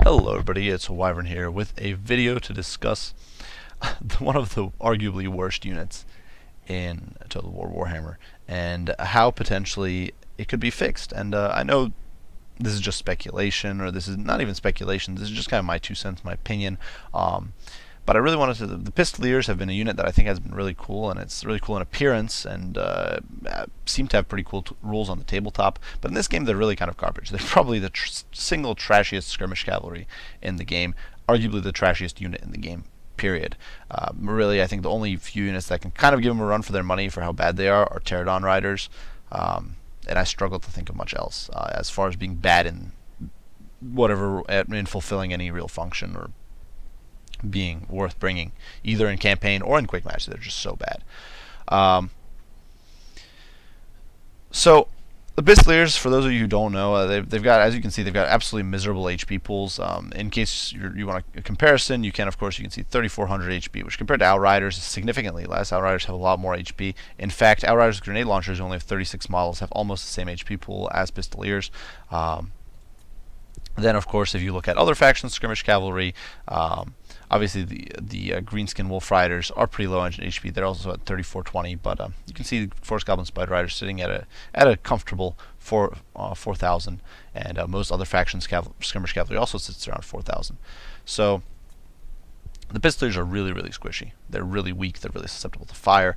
Hello everybody, it's Wyvern here with a video to discuss one of the arguably worst units in Total War Warhammer and how potentially it could be fixed. And I know this is just speculation, or this is not even speculation, this is just kind of my 2 cents, my opinion. But I really wanted to. The Pistoliers have been a unit that I think has been really cool, and it's really cool in appearance, and seem to have pretty cool rules on the tabletop. But in this game, they're really kind of garbage. They're probably the single trashiest skirmish cavalry in the game, arguably the trashiest unit in the game. Period. Really, I think the only few units that can kind of give them a run for their money for how bad they are Pterodon Riders, and I struggle to think of much else as far as being bad in whatever in fulfilling any real function or being worth bringing, either in campaign or in quick match. They're just so bad. So the Pistoliers, for those of you who don't know, they've got, as you can see, they've got absolutely miserable HP pools. In case you want a comparison, you can see 3,400 HP, which compared to Outriders is significantly less. Outriders have a lot more HP. In fact, Outriders grenade launchers only have 36 models, have almost the same HP pool as Pistoliers. Then, of course, if you look at other factions, skirmish cavalry, obviously the Greenskin Wolf Riders are pretty low engine HP. They're also at 3,420, but you can see the Forest Goblin Spider Riders sitting at a comfortable 4,000, and most other factions skirmish cavalry also sits around 4,000. So the Pistoliers are really, really squishy. They're really weak. They're really susceptible to fire.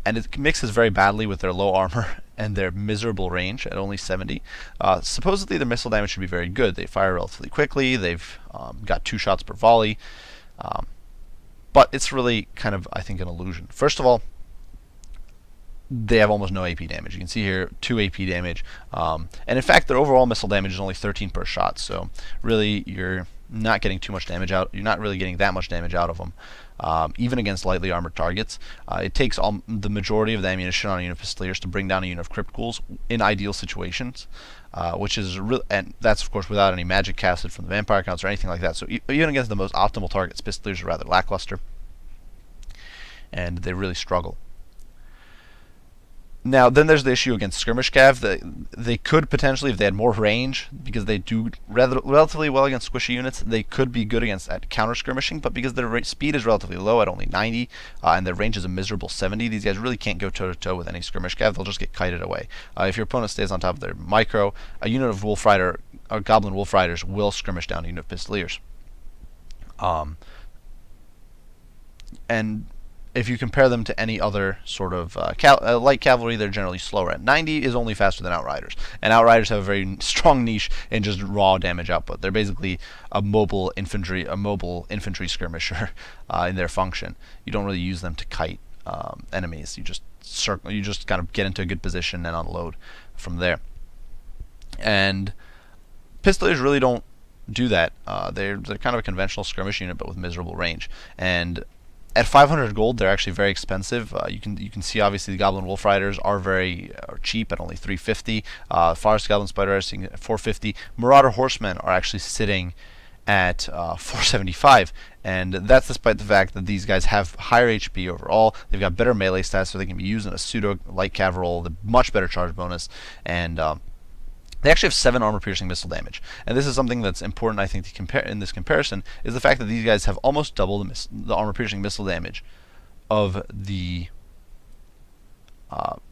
And it mixes very badly with their low armor and their miserable range at only 70. Supposedly their missile damage should be very good. They fire relatively quickly. They've got 2 shots per volley. But it's really kind of, I think, an illusion. First of all, they have almost no AP damage. You can see here 2 AP damage. And in fact, their overall missile damage is only 13 per shot. So really, you're not getting too much damage out. You're not really getting that much damage out of them. Even against lightly armored targets. It takes the majority of the ammunition on a unit of Pistoliers to bring down a unit of Crypt Ghouls in ideal situations, which is and that's of course without any magic casted from the vampire counts or anything like that. So even against the most optimal targets, Pistoliers are rather lackluster, and they really struggle. Now, then there's the issue against skirmish cav. They could potentially, if they had more range, because they do relatively well against squishy units, they could be good at counter skirmishing. But because their speed is relatively low at only 90, and their range is a miserable 70, these guys really can't go toe to toe with any skirmish cav. They'll just get kited away. If your opponent stays on top of their micro, a unit of Wolf Rider or Goblin Wolf Riders will skirmish down a unit of Pistoliers. And if you compare them to any other sort of light cavalry, they're generally slower. At 90 is only faster than Outriders, and Outriders have a very strong niche in just raw damage output. They're basically a mobile infantry skirmisher in their function. You don't really use them to kite enemies. You just kind of get into a good position and unload from there. And Pistoliers really don't do that. They're kind of a conventional skirmish unit, but with miserable range. And at 500 gold, they're actually very expensive. You can see obviously the Goblin Wolf Riders are very cheap at only 350. Forest Goblin Spider Riders sitting at 450. Marauder Horsemen are actually sitting at 475, and that's despite the fact that these guys have higher HP overall. They've got better melee stats, so they can be used in a pseudo light cav role, the much better charge bonus, and they actually have 7 armor-piercing missile damage. And this is something that's important, I think, to compare in this comparison, is the fact that these guys have almost double the armor-piercing missile damage of the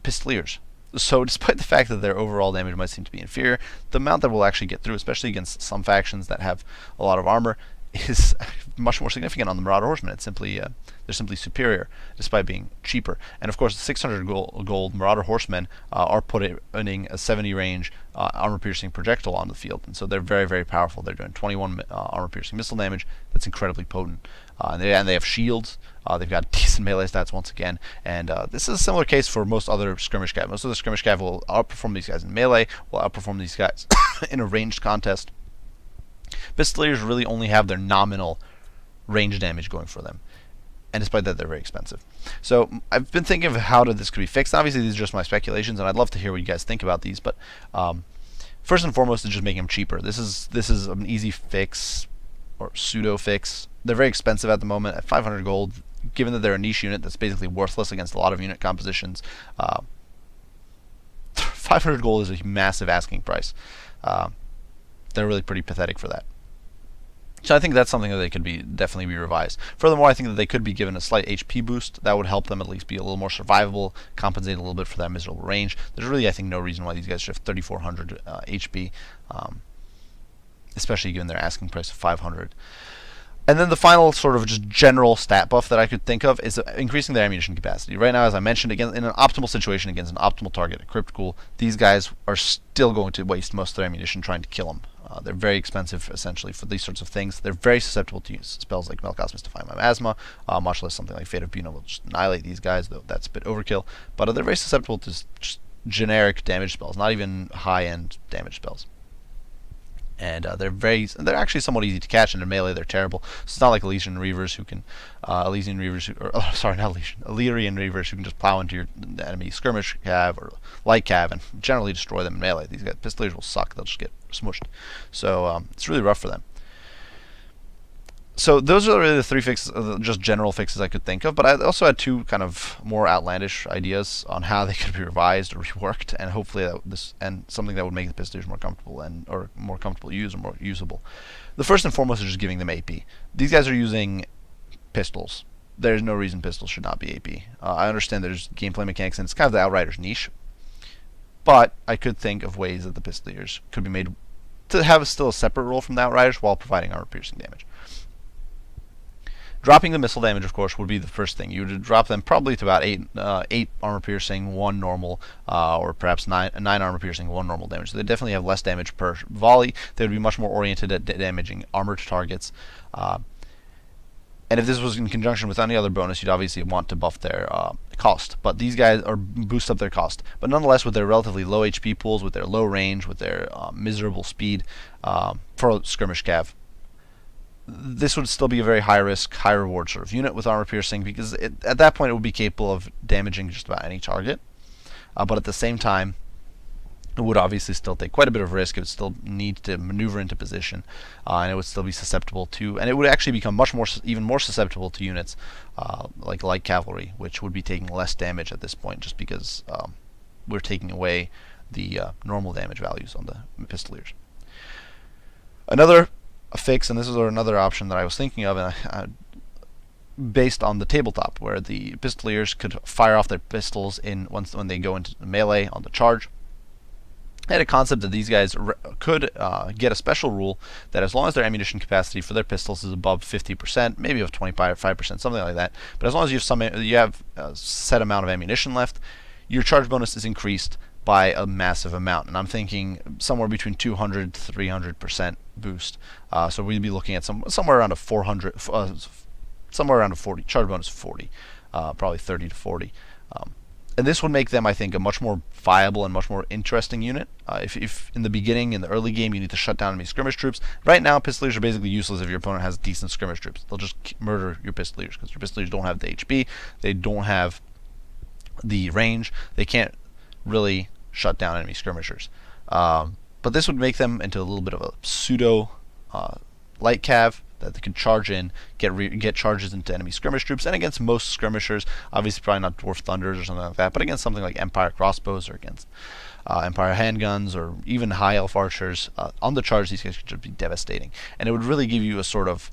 Pistoliers. So despite the fact that their overall damage might seem to be inferior, the amount that will actually get through, especially against some factions that have a lot of armor, is much more significant on the Marauder Horsemen. It's simply they're simply superior, despite being cheaper. And of course, the 600 gold Marauder Horsemen are putting a 70 range armor-piercing projectile on the field, and so they're very, very powerful. They're doing 21 armor-piercing missile damage. That's incredibly potent. And they have shields. They've got decent melee stats once again, and this is a similar case for most other skirmish cav. Most of the skirmish cav will outperform these guys in melee, will outperform these guys in a ranged contest. Pistoliers really only have their nominal range damage going for them, and despite that, they're very expensive. So I've been thinking of how this could be fixed. Obviously, these are just my speculations, and I'd love to hear what you guys think about these. But first and foremost is just making them cheaper. This is an easy fix or pseudo fix. They're very expensive at the moment at 500 gold. Given that they're a niche unit that's basically worthless against a lot of unit compositions, 500 gold is a massive asking price. They're really pretty pathetic for that. So I think that's something that they could definitely be revised. Furthermore, I think that they could be given a slight HP boost. That would help them at least be a little more survivable, compensate a little bit for that miserable range. There's really, I think, no reason why these guys should have 3,400 HP, especially given their asking price of 500. And then the final sort of just general stat buff that I could think of is increasing their ammunition capacity. Right now, as I mentioned, again, in an optimal situation against an optimal target, a Crypt-Ghoul, these guys are still going to waste most of their ammunition trying to kill them. They're very expensive, essentially, for these sorts of things. They're very susceptible to use spells like Melkos Mystify Miasma, much less something like Fate of Buna will just annihilate these guys, though that's a bit overkill. But they're very susceptible to just generic damage spells, not even high-end damage spells. And they're actually somewhat easy to catch, and in melee they're terrible. So it's not like Elysian Reavers who can, Illyrian Reavers who can just plow into your enemy skirmish cav or light cav and generally destroy them in melee. These guys, Pistoliers will suck; they'll just get smushed. So it's really rough for them. So those are really the three fixes, just general fixes I could think of. But I also had two kind of more outlandish ideas on how they could be revised or reworked, and hopefully something that would make the Pistoliers more comfortable or more comfortable to use or more usable. The first and foremost is just giving them AP. These guys are using pistols. There's no reason pistols should not be AP. I understand there's gameplay mechanics, and it's kind of the Outriders niche. But I could think of ways that the Pistoliers could be made to have still a separate role from the Outriders while providing armor-piercing damage. Dropping the missile damage, of course, would be the first thing. You would drop them probably to about 8 armor piercing, 1 normal, or perhaps 9 armor piercing, 1 normal damage. So they definitely have less damage per volley. They would be much more oriented at damaging armored targets. And if this was in conjunction with any other bonus, you'd obviously want to buff their cost. But these guys boost up their cost. But nonetheless, with their relatively low HP pools, with their low range, with their miserable speed for skirmish cav, this would still be a very high risk, high reward sort of unit with armor piercing, because at that point it would be capable of damaging just about any target. But at the same time, it would obviously still take quite a bit of risk. It would still need to maneuver into position, and it would still be susceptible to, and it would actually become even more susceptible to units like light cavalry, which would be taking less damage at this point, just because we're taking away the normal damage values on the Pistoliers. Another fix, and this is another option that I was thinking of, and based on the tabletop, where the Pistoliers could fire off their pistols when they go into the melee on the charge. I had a concept that these guys could get a special rule that as long as their ammunition capacity for their pistols is above 50%, maybe of 25%, something like that, but as long as you have a set amount of ammunition left, your charge bonus is increased by a massive amount, and I'm thinking somewhere between 200 to 300% boost. So we'd be looking at somewhere around a 400, somewhere around a 40 charge bonus of 40, probably 30 to 40. And this would make them, I think, a much more viable and much more interesting unit. If in the beginning, in the early game, you need to shut down enemy skirmish troops, right now Pistoliers are basically useless if your opponent has decent skirmish troops. They'll just murder your Pistoliers because your Pistoliers don't have the HP, they don't have the range, they can't really shut down enemy skirmishers. But this would make them into a little bit of a pseudo light cav that they can charge in, get charges into enemy skirmish troops, and against most skirmishers, obviously probably not Dwarf Thunders or something like that, but against something like Empire crossbows or against Empire handguns or even High Elf archers, on the charge these guys could just be devastating. And it would really give you a sort of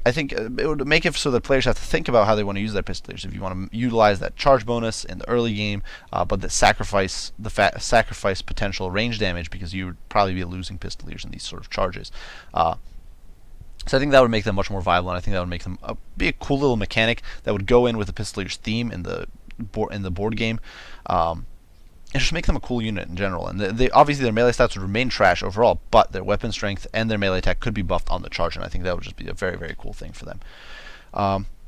I think it would make it so that players have to think about how they want to use their Pistoliers. If you want to utilize that charge bonus in the early game, but that sacrifice potential range damage, because you would probably be losing Pistoliers in these sort of charges. So I think that would make them much more viable, and I think that would make them be a cool little mechanic that would go in with the Pistoliers theme in the board game. And just make them a cool unit in general. And they obviously their melee stats would remain trash overall, but their weapon strength and their melee attack could be buffed on the charge, and I think that would just be a very, very cool thing for them.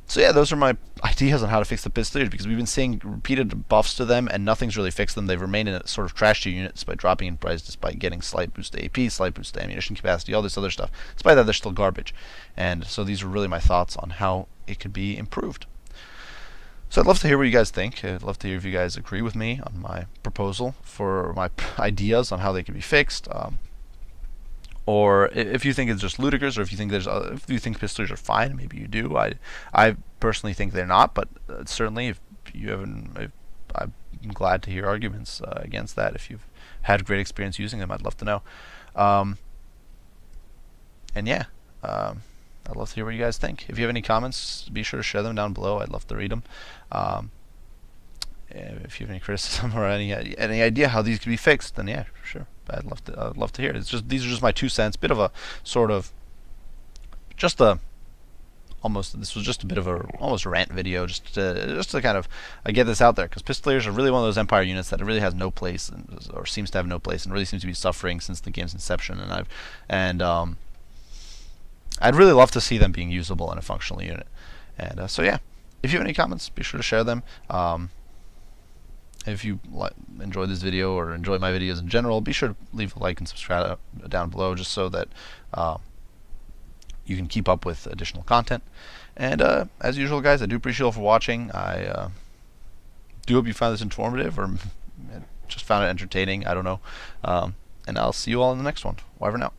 So yeah, those are my ideas on how to fix the Pistoliers, because we've been seeing repeated buffs to them, and nothing's really fixed them. They've remained in a sort of trash tier unit despite dropping in price, despite getting slight boost to AP, slight boost to ammunition capacity, all this other stuff. Despite that, they're still garbage. And so these are really my thoughts on how it could be improved. So I'd love to hear what you guys think. I'd love to hear if you guys agree with me on my proposal for my ideas on how they can be fixed, or if you think it's just ludicrous, or if you think Pistoliers are fine. Maybe you do. I personally think they're not, but certainly if you haven't, I'm glad to hear arguments against that. If you've had great experience using them, I'd love to know. And yeah, I'd love to hear what you guys think. If you have any comments, be sure to share them down below. I'd love to read them. If you have any criticism or any idea how these could be fixed, then yeah, sure. I'd love to hear it. These are just my 2 cents. Bit of a sort of just a this was just a bit of a almost rant video, just to kind of get this out there, because Pistoliers are really one of those Empire units that really has no place, or seems to have no place, and really seems to be suffering since the game's inception. And I'd really love to see them being usable in a functional unit. And so yeah, if you have any comments, be sure to share them. If you enjoyed this video or enjoy my videos in general, be sure to leave a like and subscribe down below, just so that you can keep up with additional content. And as usual, guys, I do appreciate you all for watching. I do hope you found this informative, or just found it entertaining. I don't know. And I'll see you all in the next one. Bye for now.